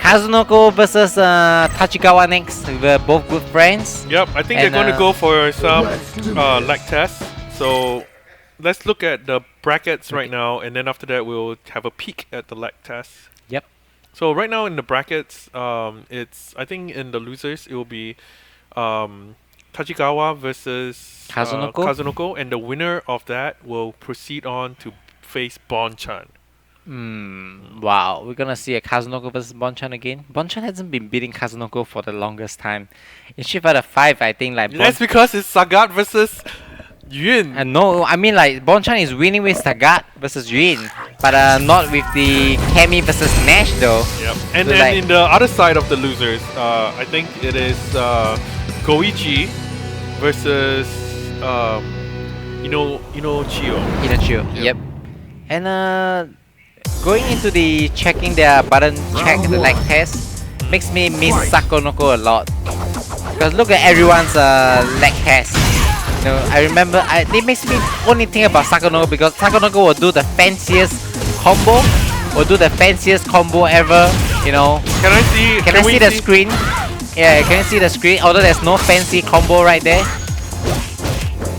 Kazunoko versus Tachikawa next. We're both good friends. Yep, I think they're going to go for some leg tests. So let's look at the brackets right now, and then after that we'll have a peek at the leg tests. Yep. So right now in the brackets, it's I think in the losers it will be Tachikawa versus Kazunoko, and the winner of that will proceed on to face Bonchan. Wow, we're gonna see a Kazunoko versus Bonchan again. Bonchan hasn't been beating Kazunoko for the longest time. In Street Fighter 5, I think like That's because it's Sagat versus Yun. no, I mean like Bonchan is winning with Sagat versus Yun, but not with the Kami versus Nash though. Yep. And So then like- in the other side of the losers, I think it is Goichi versus Chio. Inacho. Yep. And going into the checking their button check the leg test makes me miss Sakonoko a lot. Because look at everyone's leg test. You know, I remember it makes me only think about Sakonoko because Sakonoko will do the fanciest combo, ever. You know. Can I see? Can I see the screen? Yeah, can you see the screen? Although there's no fancy combo right there.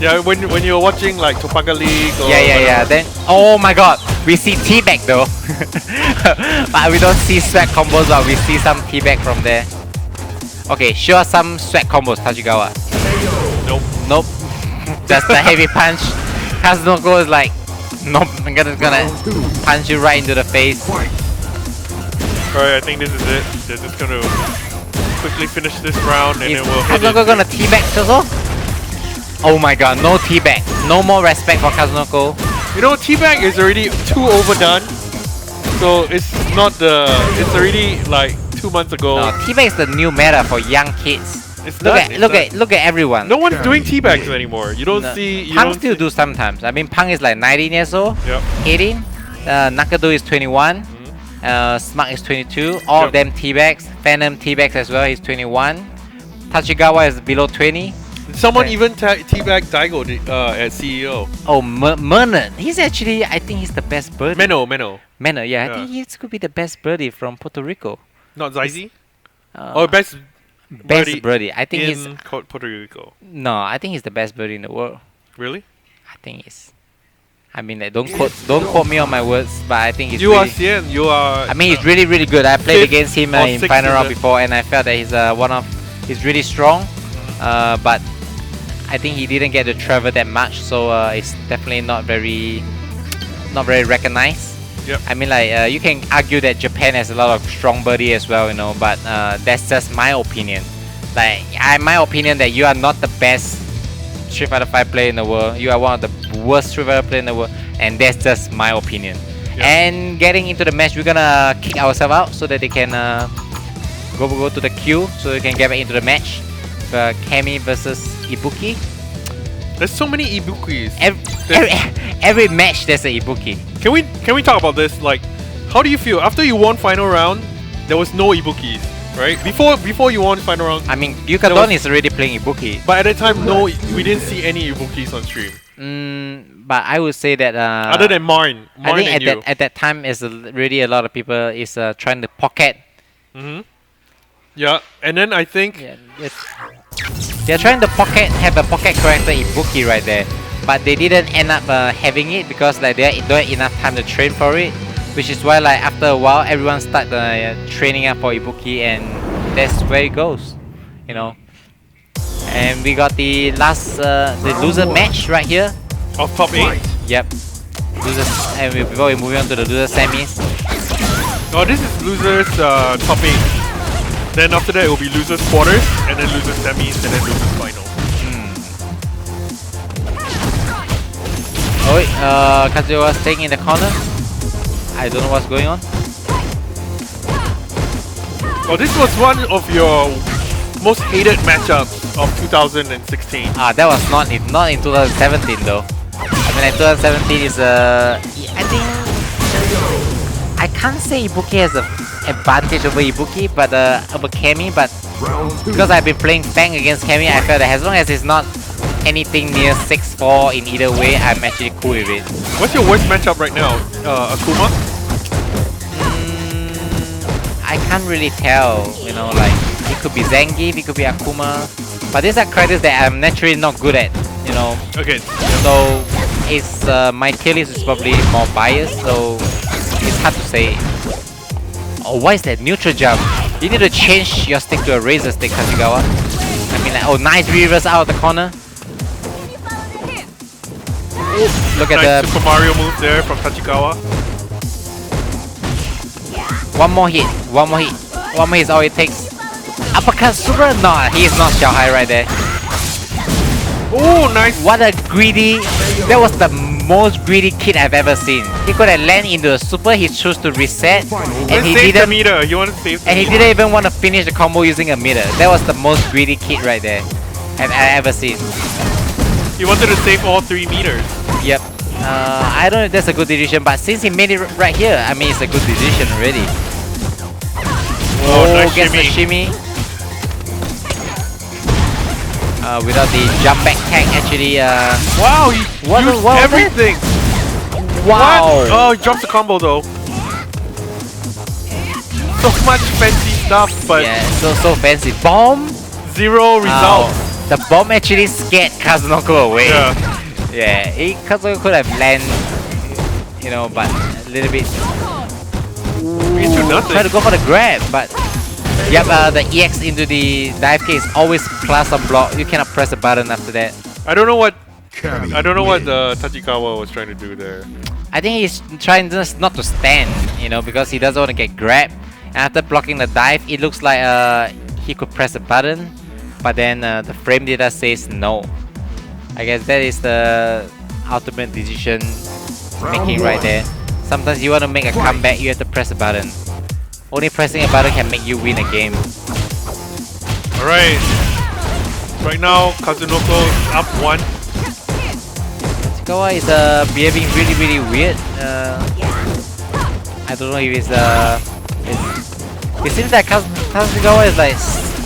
Yeah, when you're watching like Topaga League or Yeah. Then, oh my god, we see T-back though. But we don't see swag combos, but we see some T-back from there. Okay, show us some swag combos, Tachikawa. Nope. Just the heavy punch. Kazunoko is like, nope, I'm gonna punch you right into the face. Alright, I think this is it. They're just gonna quickly finish this round and Is then we'll head Kazunoko into- gonna T-back also? Oh my god, no T-back. No more respect for Kazunoko. You know, T-Bag is already too overdone. So it's not it's already like 2 months ago. No, T-back is the new meta for young kids. It's Look done, at look at everyone. No one's doing T-Bags anymore. You don't No, see... You Punk don't still see- do sometimes. I mean, Punk is like 19 years old, Yep. 18. Nakado is 21. Smart is 22. All of them T-bags. Phantom T-bags as well. He's 21. Tachikawa is below 20. Someone Okay. even T-Bag Daigo at CEO. Oh, Mernon. He's actually, I think he's the best birdie. Menno. Menno, yeah, I Yeah. think he could be the best birdie from Puerto Rico. Not Zaizi? Uh, Best best birdie. I think he's in Puerto Rico. no. I think he's the best birdie in the world. Really? I think he's. I mean, like, don't quote me on my words, but I think he's. You are really, Xian. You are... I mean, he's really good. I played fifth against him or in sixth final in round the- before, and I felt that he's really strong. But I think he didn't get to travel that much, so it's definitely not very recognized. Yep. I mean, like you can argue that Japan has a lot of strong birdie as well, you know, but that's just my opinion. Like, my opinion that you are not the best Street Fighter 5 player in the world. You are one of the worst Street Fighter player in the world, and that's just my opinion. Yep. And getting into the match, we're gonna kick ourselves out so that they can go to the queue, so we can get back into the match. Kami versus Ibuki. There's so many Ibukis. Every match there's a Ibuki. Can we talk about this? Like, how do you feel after you won final round? There was no Ibukis, right? Before you won final round, I mean, Yukadon is already playing Ibuki. but at that time, no, we didn't see any Ibukis on stream But I would say that other than Marn. I think and you. at that time is really a lot of people is trying to pocket. Yeah, and then I think They're trying to have a pocket character Ibuki right there, but they didn't end up having it because like they don't have enough time to train for it, which is why like after a while everyone start training up for Ibuki, and that's where it goes, you know. And we got the last the loser match right here. of top 8. Yep. Losers, and before we move on to the loser semis. Oh, this is losers top 8. Then after that it will be losers quarters, and then losers semis, and then losers final. Oh wait, Kazuya was staying in the corner. I don't know what's going on. Oh, this was one of your most hated matchups of 2016. That was not in 2017 though. I mean, like 2017 is I think I can't say Ibuki has an advantage over Ibuki, but over Kami. But because I've been playing Fang against Kami, I felt that as long as it's not anything near 6-4 in either way, I'm actually cool with it. What's your worst matchup right now? Akuma? I can't really tell. You know, like it could be Zangief, it could be Akuma, but these are characters that I'm naturally not good at. You know, Okay. so it's my tier list is probably more biased, so it's hard to say. Oh, what is that neutral jump? You need to change your stick to a razor stick, Tachikawa. I mean, like, oh, nice reverse out of the corner. Look at Nice the Super Mario move there from Tachikawa. one more hit, one more hit, one more hit is all it takes. Uppercut super? No, he is not Xiao Hai right there. Oh, nice. What a greedy! That was the most greedy kid I've ever seen. He could have landed into a super. He chose to reset, and he Save the didn't. meter. You want to save the And he meter. didn't even want to finish the combo using a meter. That was the most greedy kid right there I've ever seen. He wanted to save all 3 meters. Yep. I don't know if that's a good decision, but since he made it right here, I mean it's a good decision already. Oh, nice gets the shimmy. shimmy. Without the jump back tag, actually. Wow, he What- used what was everything. Wow. What? Oh, he drops the combo though. So much fancy stuff, but Yeah, so fancy. Bomb. 0 results. The bomb actually scared Kazunoko away. Yeah. Yeah, Kazunoko could have landed, you know, but a little bit. Into nothing. Try to go for the grab, but yep, the EX into the dive kick is always plus on block. You cannot press the button after that. I don't know what Tachikawa was trying to do there. I think he's trying just not to stand, you know, because he doesn't want to get grabbed. And after blocking the dive, it looks like he could press a button, but then the frame data says no. I guess that is the ultimate decision making right there. Sometimes you want to make a comeback, you have to press a button. Only pressing a button can make you win a game. Alright. Right now, Kazunoko is up 1. Tachikawa is behaving really weird. I don't know if it seems like Kazunoko is like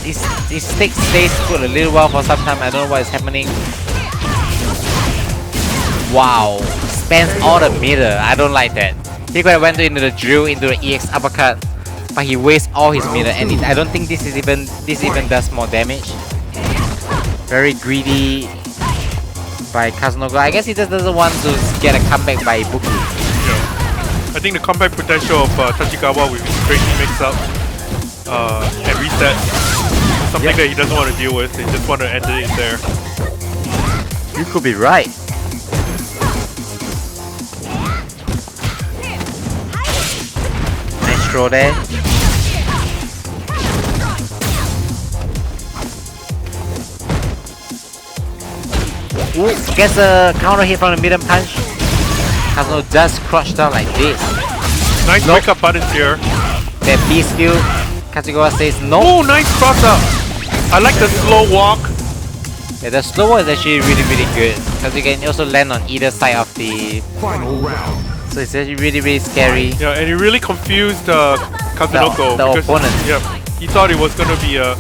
his stick stays put a little while for some time. I don't know what is happening. Wow, spends all the meter. I don't like that. He could have went into the drill, into the EX uppercut, but he wastes all his meter, and I don't think this even does more damage. Very greedy by Kazunoko. I guess he just doesn't want to get a comeback by Ibuki. Yeah. I think the comeback potential of Tachikawa with his crazy mix-up and reset is something that he doesn't want to deal with. He just want to end it there. You could be right. Nice throw there. Ooh, gets a counter hit from the medium punch. Kazunoko just crouched down like this. Nice Nope. wake-up buttons here. That B skill, Kazunoko says no. Oh, nice cross-up. I like the slow walk. Yeah, the slow one is actually really good because you can also land on either side of the Final round. So it's actually really scary. Yeah, and he really confused Kazunoko. The because, opponent. Yeah, he thought it was going to be a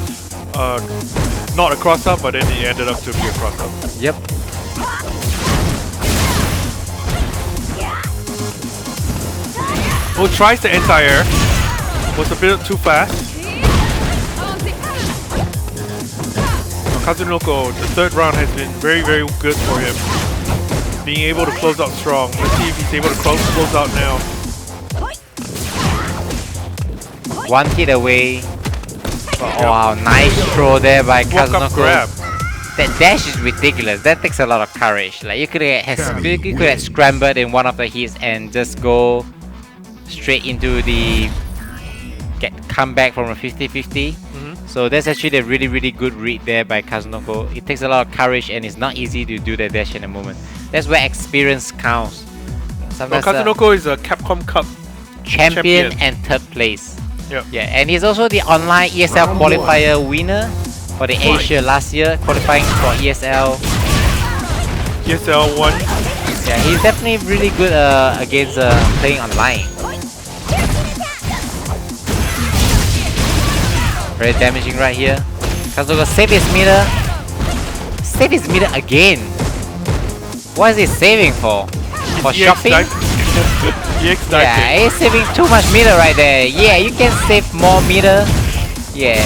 not a cross-up, but then it ended up to be a cross-up. Yep. Oh, tries the anti-air. Was a bit too fast. Kazunoko, the 3rd round has been very good for him. Being able to close out strong. Let's see if he's able to close out now. One hit away. Oh, wow, nice throw there by Walk up Kazunoko. grab. That dash is ridiculous. That takes a lot of courage. Like you could have scrambled in one of the hits and just go straight into the come back from a 50-50. So that's actually a really good read there by Kazunoko. It takes a lot of courage and it's not easy to do that dash in a moment. That's where experience counts. Well, Sometimes Kazunoko is a Capcom Cup. champion and 3rd place. Yep. Yeah, and he's also the online ESL qualifier winner for the Asia last year, qualifying for ESL. ESL 1. Yeah, he's definitely really good against playing online. Very damaging right here. Kazunoko save his meter. Save his meter again. What is he saving for? For EX shopping? dive- EX dive Yeah, kick. he's saving too much meter right there. Yeah, you can save more meter. Yeah.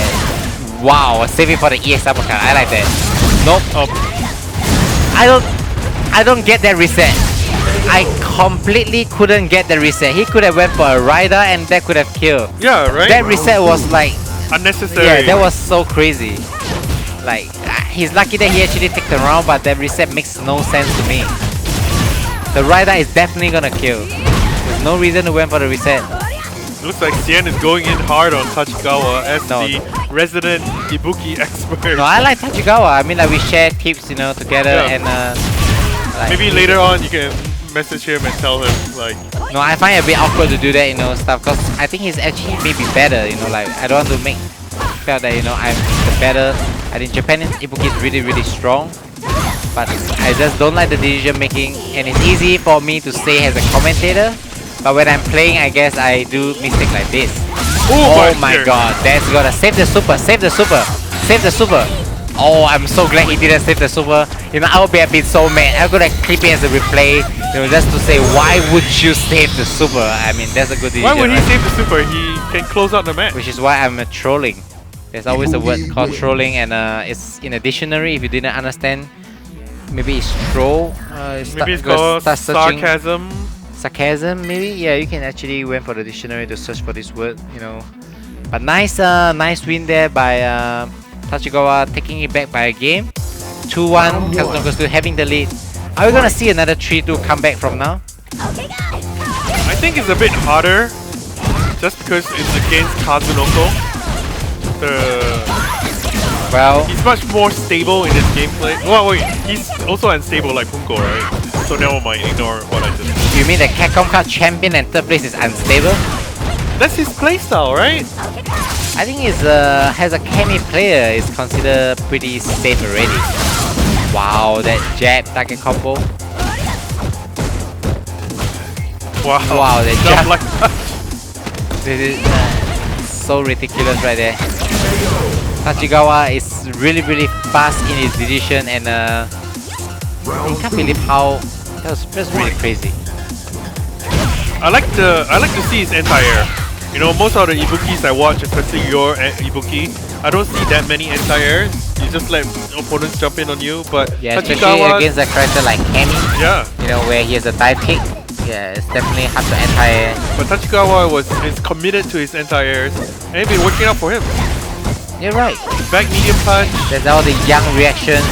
Wow, saving for the EX uppercut. I like that. Nope. Oh, I don't get that reset. I completely couldn't get the reset. He could have went for a rider and that could have killed. yeah, right? That reset was like, Unnecessary. yeah, that was so crazy. Like, he's lucky that he actually took the round, but that reset makes no sense to me. The rider is definitely gonna kill. There's no reason to went for the reset. Looks like Xian is going in hard on Tachikawa as No. the resident Ibuki expert. No, I like Tachikawa. I mean, like, we share tips, you know, together, Yeah. and like, Maybe later on you can message him and tell him like, no, I find it a bit awkward to do that, you know, stuff, because I think he's actually maybe better, you know, like, I don't want to make felt that, you know, I'm the better. I think Japanese Ibuki is really, really strong, but I just don't like the decision making, and it's easy for me to say as a commentator, but when I'm playing, I guess I do mistake like this. Oh my god, that's gonna save the super, save the super, save the super. Oh, I'm so glad he didn't save the super. You know, I would have been so mad. I'm gonna clip it as a replay, you know, just to say, why would you save the super? I mean, that's a good decision. why would he right? save the super? He can close out the match. Which is why I'm trolling. There's always a word called trolling, and it's in a dictionary. If you didn't understand, maybe it's troll. Maybe it's called sarcasm. Sarcasm, maybe. Yeah, you can actually went for the dictionary to search for this word. You know, but nice win there by Tachikawa, taking it back by a game. 2-1. Kazunoko still having the lead. Are we gonna see another 3-2 comeback from now? I think it's a bit harder just because it's against Kazunoko. Well, He's much more stable in his gameplay. Well, wait, he's also unstable like Punko, right? So never mind, ignore what I just said. you mean the Capcom Cup champion and third place is unstable? That's his playstyle, right? I think it's has a Kami player is considered pretty safe already. Wow, that jab target combo. Wow. Wow, that Jump jump. like that. This is so ridiculous right there. Tachikawa is really fast in his decision, and I can't believe how that was just really crazy. I like to see his anti-air. You know, most of the Ibukis I watch, especially your Ibuki, I don't see that many anti-airs. You just let opponents jump in on you, but Yeah, especially Tachikawa, against a character like Kami, yeah. you know, where he has a dive kick. Yeah, it's definitely hard to anti-air. But Tachikawa is committed to his anti-airs, and it's been working out for him. You're right. Back medium punch. There's all the young reactions.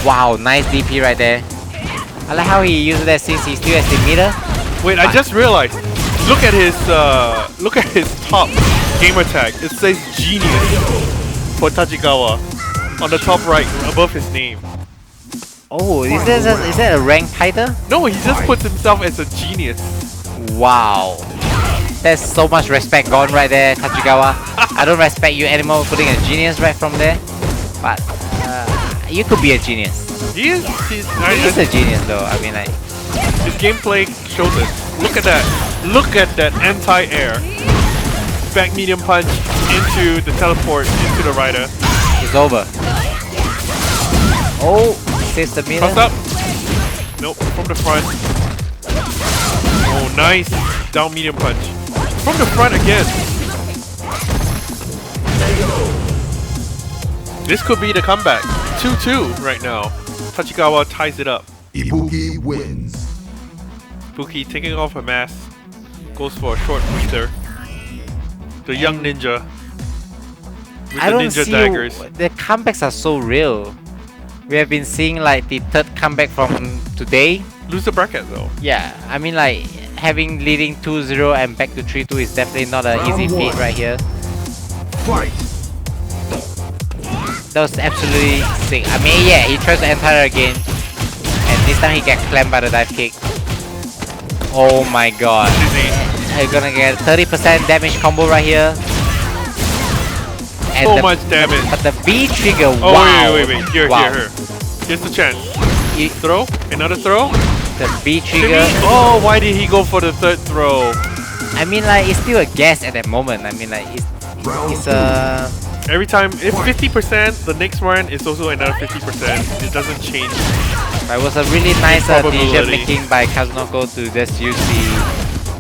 Wow, nice DP right there. I like how he uses that since he still has the meter. Wait, I just realized. Look at his top gamer tag. It says genius for Tachikawa on the top right above his name. Oh, is that a rank title? No, he just puts himself as a genius. Wow. There's so much respect gone right there, Tachikawa. I don't respect you anymore putting a genius right from there. But you could be a genius. He is. He's a genius though. I mean, like, His gameplay shows it. Look at that. Look at that anti-air. Back medium punch into the teleport into the rider. it's over. Oh, saves the meter. Cross up. Nope, from the front. Oh, nice. Down medium punch. From the front again. This could be the comeback. 2-2 right now. Tachikawa ties it up. Ibuki wins. Ibuki taking off her mask. Goes for a short breather. The young ninja. With I the don't ninja see daggers. the comebacks are so real. We have been seeing like the third comeback from today. Lose the bracket though. Yeah, I mean like having leading 2-0 and back to 3-2 is definitely not an easy Round feat one. right here. Fight. That was absolutely sick. I mean, yeah, he tries to enter again, and this time he gets clamped by the dive kick. Oh my god. Dizzy. You're gonna get 30% damage combo right here. And So much damage. But the B trigger, Oh wow. wait. Here. Here's the chance. You- Throw. Another throw. the B Shimmy. trigger. Oh, why did he go for the third throw? I mean, like, it's still a guess at that moment. I mean, like, it's a... Every time, if 50%, the next one is also another 50%. It doesn't change. It was a really nice decision Probability. making by Kazunoko to just use the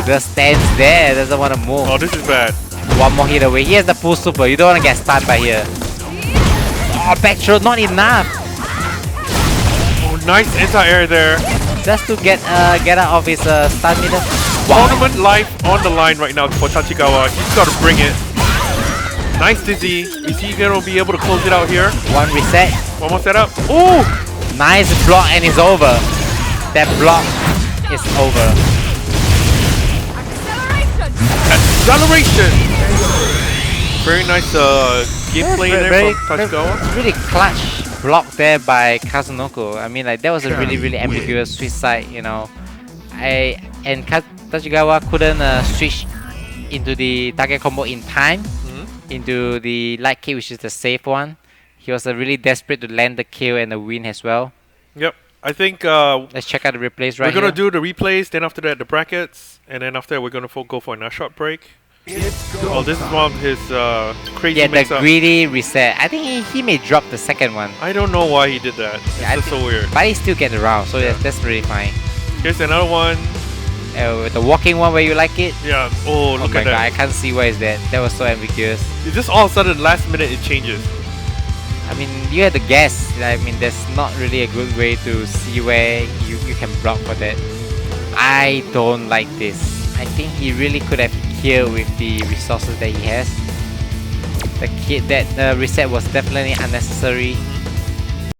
just stands there, doesn't want to move. Oh, this is bad. One more hit away. Here's the full super. You don't want to get stunned by here. Oh, back throw, not enough. Oh, nice anti-air there. Just to get out of his stun meter. Wow. Tournament life on the line right now for Tachikawa. He's got to bring it. Nice dizzy. Is he going to be able to close it out here? One reset. One more setup. Oh! Nice block and it's over. That block is over. Acceleration! Very nice gameplay there from Tachikawa. Really clutch block there by Kazunoko. I mean, like that was a really ambiguous switch side, you know. Tachikawa couldn't switch into the target combo in time, into the light kick, which is the safe one. He was really desperate to land the kill and the win as well. Yep. I think let's check out the replays right we're here. going to do the replays, then after that the brackets, and then after that we're going to go for a nice short break. Oh, this is one of his crazy the greedy reset. I think he may drop the second one. I don't know why he did that. It's just so weird. But he still gets around, so that's really fine. Here's another one. The walking one where you like it? Yeah. Oh, look at that. God, I can't see where is that. That was so ambiguous. It's just all of a sudden, last minute, it changes. I mean, you had to guess. I mean, there's not really a good way to see where you can block for that. I don't like this. I think he really could have killed with the resources that he has. The reset was definitely unnecessary.